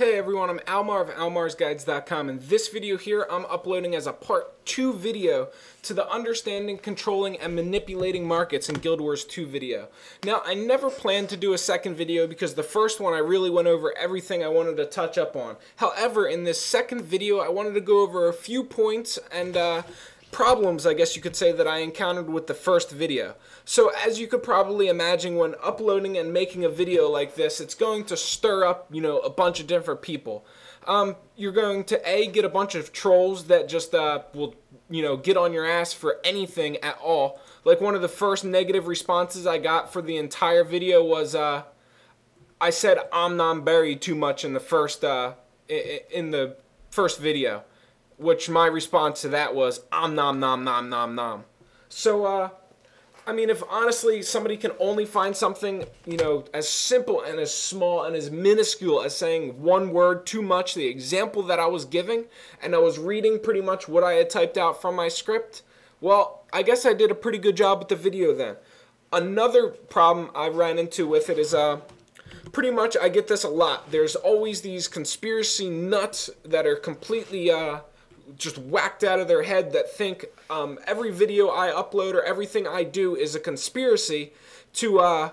Hey everyone, I'm Almar of almarsguides.com, and this video here I'm uploading as a part 2 video to the Understanding, Controlling, and Manipulating Markets in Guild Wars 2 video. Now, I never planned to do a second video because the first one I really went over everything I wanted to touch up on. However, in this second video I wanted to go over a few points and problems, I guess you could say, that I encountered with the first video. So as you could probably imagine, when uploading and making a video like this, it's going to stir up, a bunch of different people. You're going to get a bunch of trolls that just will, get on your ass for anything at all. Like, one of the first negative responses I got for the entire video was I said nom berry too much in the first video. Which my response to that was, nom nom nom nom nom. So, I mean, if honestly somebody can only find something, as simple and as small and as minuscule as saying one word too much, the example that I was giving, and I was reading pretty much what I had typed out from my script, well, I guess I did a pretty good job with the video then. Another problem I ran into with it is, pretty much I get this a lot. There's always these conspiracy nuts that are completely, just whacked out of their head that think every video I upload or everything I do is a conspiracy to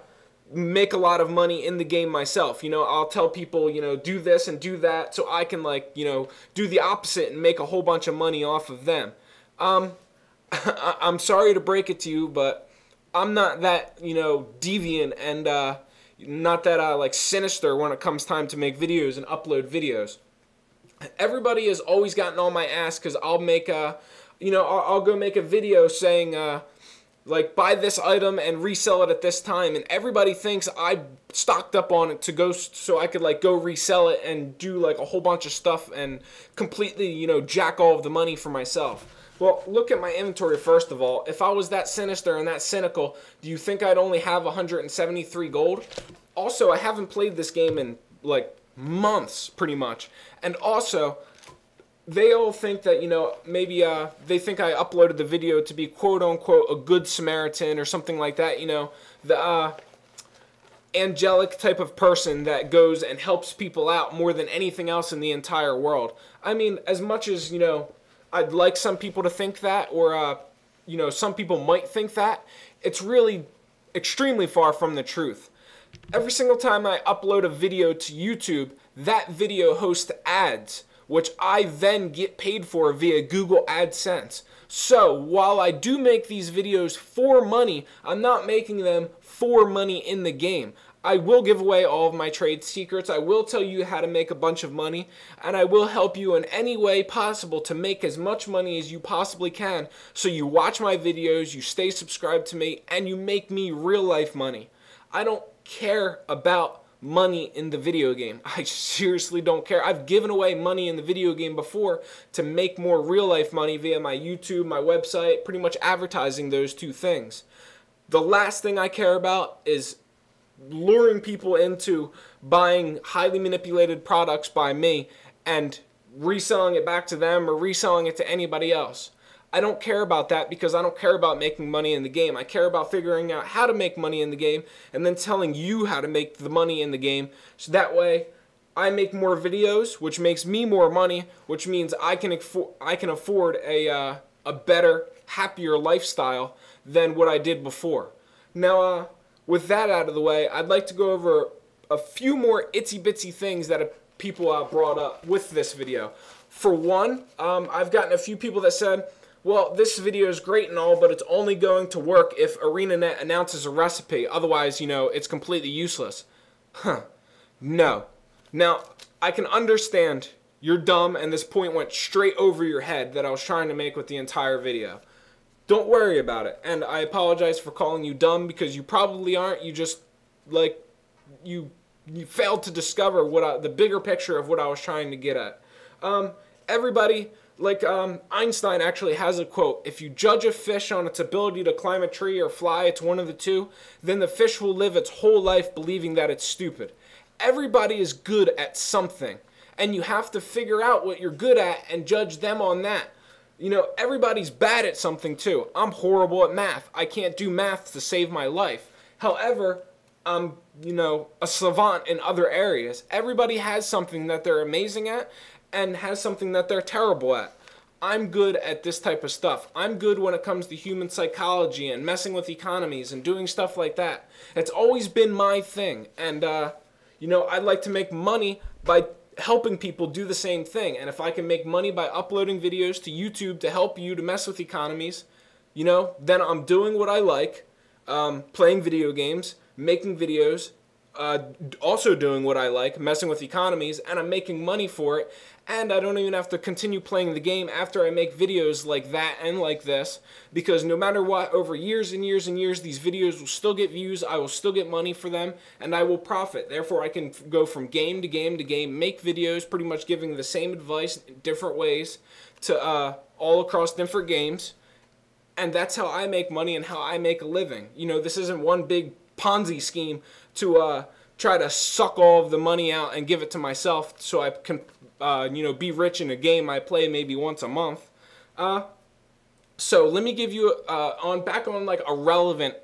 make a lot of money in the game myself. I'll tell people, do this and do that so I can, do the opposite and make a whole bunch of money off of them. I'm sorry to break it to you, but I'm not that, deviant and not that, sinister when it comes time to make videos and upload videos. Everybody has always gotten on my ass because I'll make I'll go make a video saying, buy this item and resell it at this time, and everybody thinks I stocked up on it to go so I could, go resell it and do, a whole bunch of stuff and completely, jack all of the money for myself. Well, look at my inventory first of all. If I was that sinister and that cynical, do you think I'd only have 173 gold? Also, I haven't played this game in, months, pretty much. And also, they all think that, maybe they think I uploaded the video to be quote-unquote a good Samaritan or something like that, the angelic type of person that goes and helps people out more than anything else in the entire world. I mean, as much as, I'd like some people to think that, or, some people might think that, it's really extremely far from the truth. Every single time I upload a video to YouTube, that video hosts ads, which I then get paid for via Google AdSense. So, while I do make these videos for money, I'm not making them for money in the game. I will give away all of my trade secrets, I will tell you how to make a bunch of money, and I will help you in any way possible to make as much money as you possibly can, so you watch my videos, you stay subscribed to me, and you make me real life money. I don't care about money in the video game. I seriously don't care. I've given away money in the video game before to make more real life money via my YouTube, my website, pretty much advertising those two things. The last thing I care about is luring people into buying highly manipulated products by me and reselling it back to them or reselling it to anybody else. I don't care about that because I don't care about making money in the game. I care about figuring out how to make money in the game and then telling you how to make the money in the game, so that way I make more videos, which makes me more money, which means I can afford a better, happier lifestyle than what I did before. Now, with that out of the way, I'd like to go over a few more itsy-bitsy things that people brought up with this video. For one, I've gotten a few people that said, well, this video is great and all, but it's only going to work if ArenaNet announces a recipe. Otherwise, it's completely useless. No. Now, I can understand you're dumb and this point went straight over your head that I was trying to make with the entire video. Don't worry about it. And I apologize for calling you dumb because you probably aren't. You just, you failed to discover the bigger picture of what I was trying to get at. Everybody... Einstein actually has a quote, if you judge a fish on its ability to climb a tree or fly, it's one of the two, then the fish will live its whole life believing that it's stupid. Everybody is good at something, and you have to figure out what you're good at and judge them on that. Everybody's bad at something too. I'm horrible at math. I can't do math to save my life. However, I'm, you know, a savant in other areas. Everybody has something that they're amazing at and has something that they're terrible at. I'm good at this type of stuff. I'm good when it comes to human psychology and messing with economies and doing stuff like that. It's always been my thing. And, you know, I'd like to make money by helping people do the same thing. And if I can make money by uploading videos to YouTube to help you to mess with economies, you know, then I'm doing what I like, playing video games, making videos, also doing what I like, messing with economies, and I'm making money for it, and I don't even have to continue playing the game after I make videos like that and like this, because no matter what, over years and years and years, these videos will still get views, I will still get money for them, and I will profit. Therefore, I can go from game to game to game, make videos pretty much giving the same advice in different ways to all across different games, and that's how I make money and how I make a living. You know, this isn't one big Ponzi scheme to try to suck all of the money out and give it to myself so I can, you know, be rich in a game I play maybe once a month. So let me give you, back on like a relevant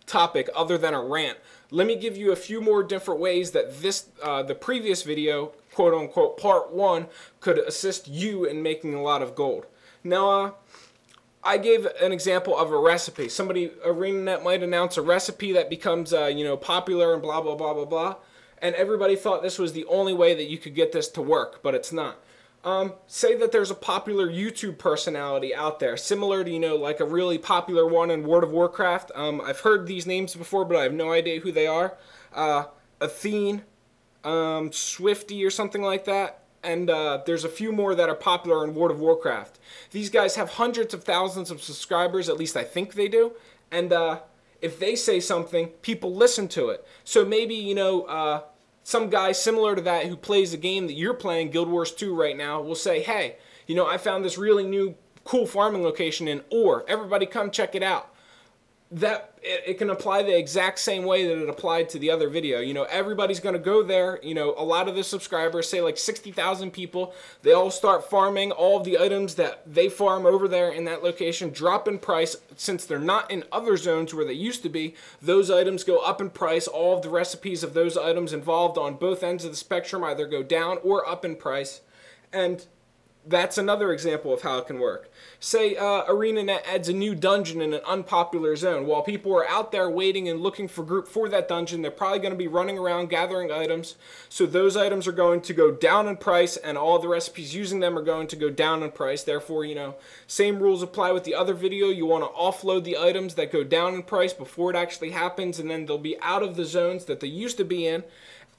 topic other than a rant, let me give you a few more different ways that the previous video, quote unquote, part 1, could assist you in making a lot of gold. Now, I gave an example of a recipe. ArenaNet might announce a recipe that becomes, you know, popular and blah, blah, blah, blah, blah. And everybody thought this was the only way that you could get this to work, but it's not. Say that there's a popular YouTube personality out there, similar to, you know, like a really popular one in World of Warcraft. I've heard these names before, but I have no idea who they are. Athene, Swifty or something like that. And there's a few more that are popular in World of Warcraft. These guys have hundreds of thousands of subscribers, at least I think they do. And if they say something, people listen to it. So maybe, you know, some guy similar to that who plays the game that you're playing, Guild Wars 2 right now, will say, hey, you know, I found this really new cool farming location in Ore. Everybody come check it out. That it can apply the exact same way that it applied to the other video. You know, everybody's going to go there. You know, a lot of the subscribers, say like 60,000 people, they all start farming all of the items that they farm over there in that location, drop in price. Since they're not in other zones where they used to be, those items go up in price. All of the recipes of those items involved on both ends of the spectrum either go down or up in price. And that's another example of how it can work. Say ArenaNet adds a new dungeon in an unpopular zone. While people are out there waiting and looking for that dungeon, they're probably going to be running around gathering items. So those items are going to go down in price, and all the recipes using them are going to go down in price. Therefore, you know, same rules apply with the other video. You want to offload the items that go down in price before it actually happens, and then they'll be out of the zones that they used to be in.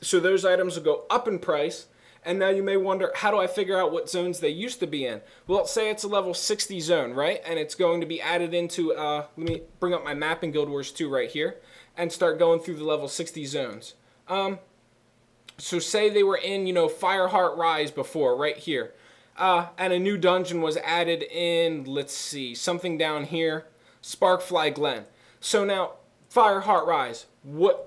So those items will go up in price. And now you may wonder, how do I figure out what zones they used to be in? Well, say it's a level 60 zone, right? And it's going to be added into, let me bring up my map in Guild Wars 2 right here and start going through the level 60 zones. So say they were in, you know, Fireheart Rise before, right here. And a new dungeon was added in, let's see, something down here, Sparkfly Glen. So now, Fireheart Rise, what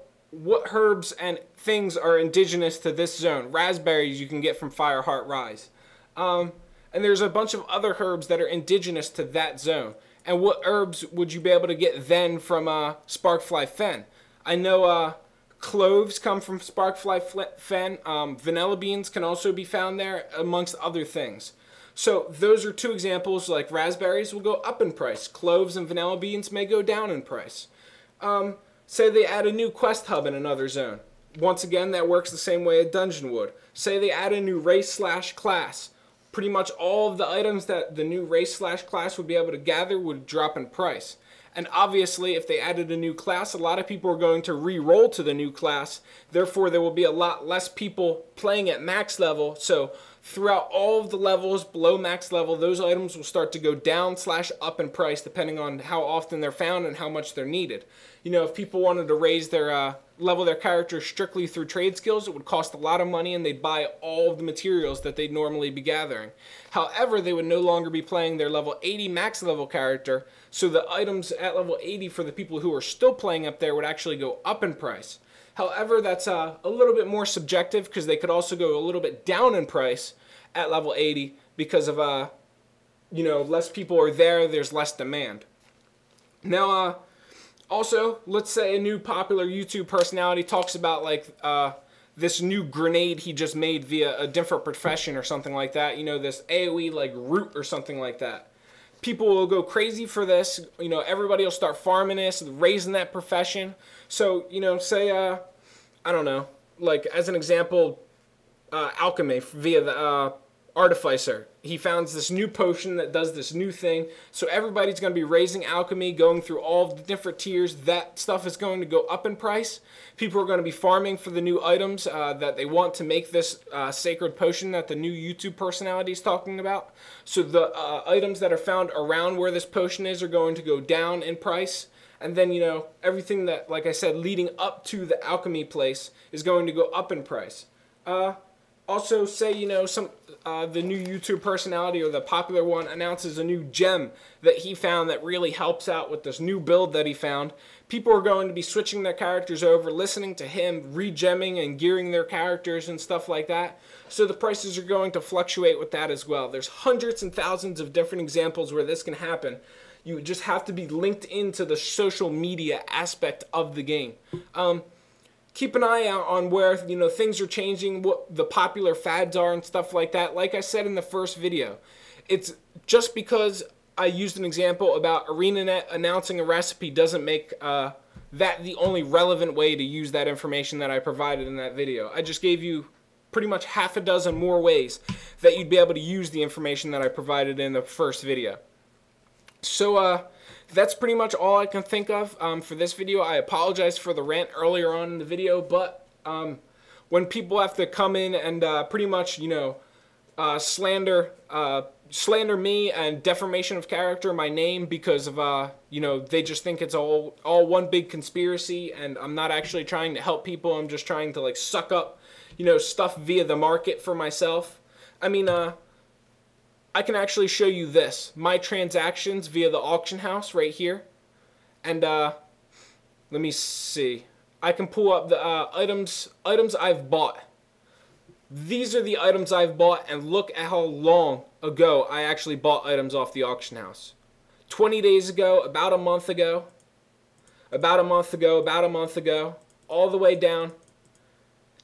herbs and things are indigenous to this zone? Raspberries you can get from Fireheart Rise. And there's a bunch of other herbs that are indigenous to that zone. And what herbs would you be able to get then from Sparkfly Fen? I know cloves come from Sparkfly Fen. Vanilla beans can also be found there, amongst other things. So those are two examples. Like raspberries will go up in price. Cloves and vanilla beans may go down in price. Say they add a new quest hub in another zone. Once again, that works the same way a dungeon would. Say they add a new race/class. Pretty much all of the items that the new race/class would be able to gather would drop in price. And obviously, if they added a new class, a lot of people are going to re-roll to the new class. Therefore, there will be a lot less people playing at max level. So throughout all of the levels below max level, those items will start to go down/up in price depending on how often they're found and how much they're needed. You know, if people wanted to raise their level their character strictly through trade skills, it would cost a lot of money and they'd buy all of the materials that they'd normally be gathering. However, they would no longer be playing their level 80 max level character, so the items at level 80 for the people who are still playing up there would actually go up in price. However, that's a little bit more subjective because they could also go a little bit down in price at level 80 because of, you know, less people are there, there's less demand. Now, Also, let's say a new popular YouTube personality talks about like this new grenade he just made via a different profession or something like that. You know, this AoE like root or something like that. People will go crazy for this. You know, everybody will start farming this, raising that profession. So, you know, say, I don't know, like as an example, alchemy via the artificer. He found this new potion that does this new thing. So everybody's going to be raising alchemy, going through all of the different tiers. That stuff is going to go up in price. People are going to be farming for the new items that they want to make this sacred potion that the new YouTube personality is talking about. So the items that are found around where this potion is are going to go down in price. And then, you know, everything that, like I said, leading up to the alchemy place is going to go up in price. Also, say, you know, the new YouTube personality or the popular one announces a new gem that he found that really helps out with this new build that he found. People are going to be switching their characters over, listening to him, re-gemming and gearing their characters and stuff like that. So the prices are going to fluctuate with that as well. There's hundreds and thousands of different examples where this can happen. You just have to be linked into the social media aspect of the game. Keep an eye out on where, you know, things are changing, what the popular fads are and stuff like that. Like I said in the first video, it's just because I used an example about ArenaNet announcing a recipe doesn't make that the only relevant way to use that information that I provided in that video. I just gave you pretty much half a dozen more ways that you'd be able to use the information that I provided in the first video. So, that's pretty much all I can think of for this video. I apologize for the rant earlier on in the video, but when people have to come in and pretty much, you know, slander me and defamation of character, my name, because of, you know, they just think it's all one big conspiracy, and I'm not actually trying to help people. I'm just trying to, like, suck up, you know, stuff via the market for myself. I mean, I can actually show you this, my transactions via the auction house right here. And let me see. I can pull up the items I've bought. These are the items I've bought, and look at how long ago I actually bought items off the auction house. 20 days ago, about a month ago, about a month ago, about a month ago, all the way down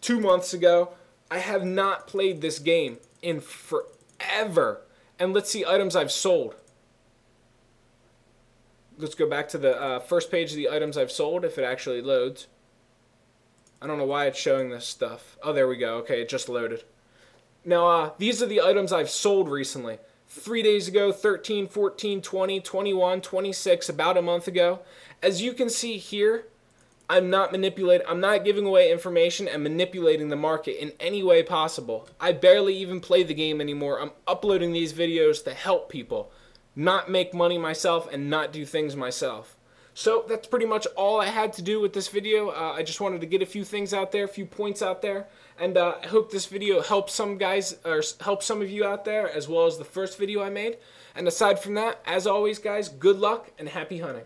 2 months ago. I have not played this game in forever. And let's see items I've sold. Let's go back to the first page of the items I've sold, if it actually loads. I don't know why it's showing this stuff. Oh, there we go. Okay, it just loaded. Now, these are the items I've sold recently. 3 days ago, 13, 14, 20, 21, 26, about a month ago. As you can see here, I'm not giving away information and manipulating the market in any way possible. I barely even play the game anymore. I'm uploading these videos to help people, not make money myself and not do things myself. So that's pretty much all I had to do with this video. I just wanted to get a few things out there, a few points out there, and I hope this video helps some guys, or helps some of you out there, as well as the first video I made. And aside from that, as always guys, good luck and happy hunting.